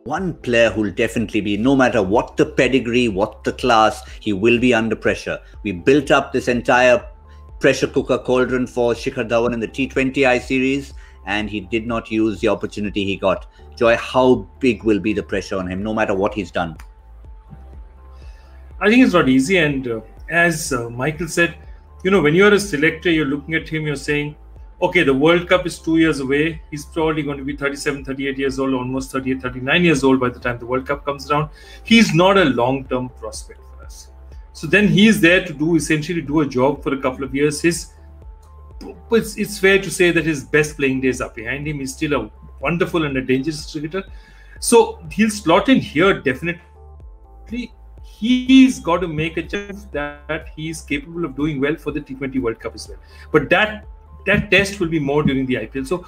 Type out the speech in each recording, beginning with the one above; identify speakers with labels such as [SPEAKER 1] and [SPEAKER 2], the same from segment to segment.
[SPEAKER 1] One player who will definitely be, no matter what the pedigree, what the class, he will be under pressure. We built up this entire pressure cooker cauldron for Shikhar Dhawan in the T20I series, and he did not use the opportunity he got. Joy, how big will be the pressure on him, no matter what he's done?
[SPEAKER 2] I think it's not easy. And as Michael said, when you're a selector, you're looking at him, you're saying, okay, the World Cup is 2 years away. He's probably going to be 37, 38 years old, almost 38, 39 years old by the time the World Cup comes around. He's not a long-term prospect for us. So then he's there to essentially do a job for a couple of years. It's fair to say that his best playing days are behind him. He's still a wonderful and a dangerous cricketer. So he'll slot in here definitely. He's got to make a chance that he's capable of doing well for the T20 World Cup as well. But that test will be more during the IPL. So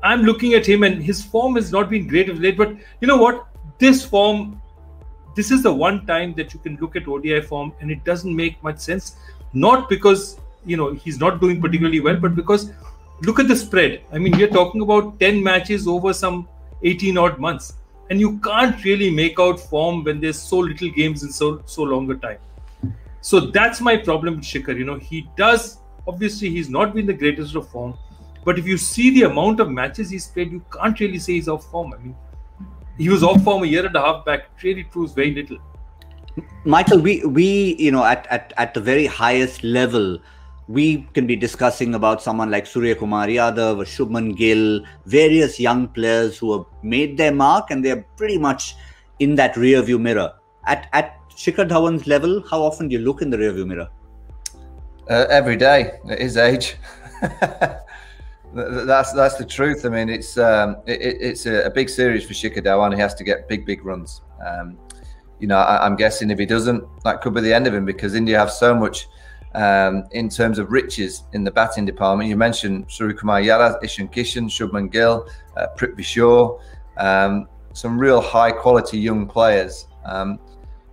[SPEAKER 2] I'm looking at him, and his form has not been great of late. But you know what? This is the one time that you can look at ODI form and it doesn't make much sense. Not because, he's not doing particularly well, but because look at the spread. I mean, we're talking about 10 matches over some 18 odd months. And you can't really make out form when there's so little games in so long a time. So that's my problem with Shikhar. He does, obviously, he's not been the greatest of form. But if you see the amount of matches he's played, you can't really say he's off form. I mean, he was off form a year and a half back. It really proves very little.
[SPEAKER 1] Michael, we at the very highest level, we can be discussing about someone like Surya Kumar Yadav or Shubman Gill, various young players who have made their mark and they're pretty much in that rearview mirror. At Shikhar Dhawan's level, how often do you look in the rearview mirror?
[SPEAKER 3] Every day at his age. That's the truth. I mean, it's a big series for Shikhar Dhawan. He has to get big runs. I'm guessing if he doesn't, that could be the end of him, because India have so much in terms of riches in the batting department. You mentioned Surya Kumar Yadav, Ishan Kishan, Shubman Gill, Prithvi Shaw, some real high quality young players.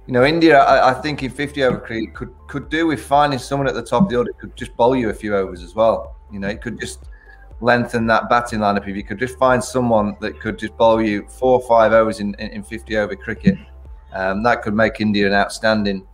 [SPEAKER 3] India, I think in 50 over cricket could do with finding someone at the top of the order who could just bowl you a few overs as well. It could just lengthen that batting lineup if you could just find someone that could just bowl you 4 or 5 overs in 50 over cricket. That could make India an outstanding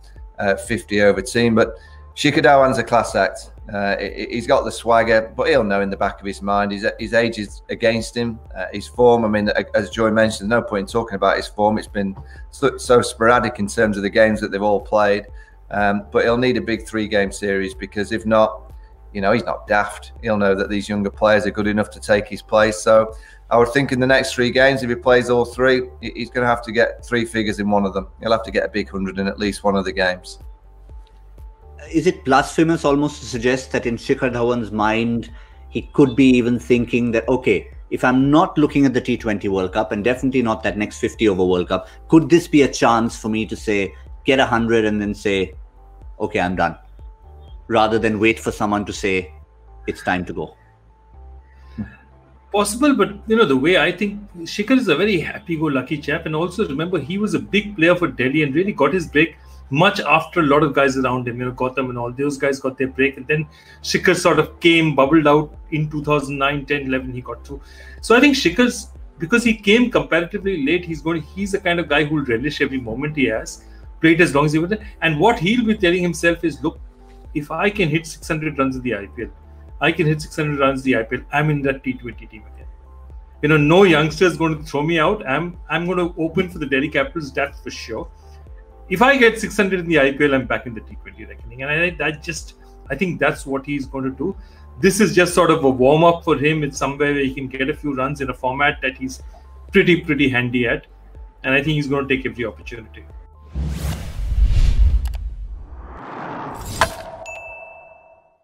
[SPEAKER 3] 50 over team. But Shikhar Dhawan's a class act. He's got the swagger, but he'll know in the back of his mind his age is against him. His form, I mean, as Joy mentioned, there's no point in talking about his form. It's been so sporadic in terms of the games that they've all played. But he'll need a big 3-game series, because if not, he's not daft. He'll know that these younger players are good enough to take his place. So I would think in the next 3 games, if he plays all 3, he's going to have to get 3 figures in one of them. He'll have to get a big 100 in at least one of the games.
[SPEAKER 1] Is it blasphemous almost to suggest that in Shikhar Dhawan's mind, he could be even thinking that, okay, if I'm not looking at the T20 World Cup and definitely not that next 50 over World Cup, could this be a chance for me to say, get 100 and then say, okay, I'm done, rather than wait for someone to say, it's time to go?
[SPEAKER 2] Possible, but the way I think, Shikhar is a very happy-go-lucky chap. And also remember, he was a big player for Delhi and really got his break much after a lot of guys around him, Gautam and all those guys got their break, and then Shikhar sort of bubbled out in 2009, 10, 11, he got through. So I think Shikhar's, because he came comparatively late, he's the kind of guy who will relish every moment he has, play it as long as he will. And what he'll be telling himself is, look, if I can hit 600 runs in the IPL, I'm in that T20 team again. No youngster is going to throw me out. I'm going to open for the Delhi Capitals, that's for sure. If I get 600 in the IPL, I'm back in the T20 reckoning. And I think that's what he's going to do. This is just sort of a warm-up for him. It's somewhere where he can get a few runs in a format that he's pretty handy at. And I think he's going to take every opportunity.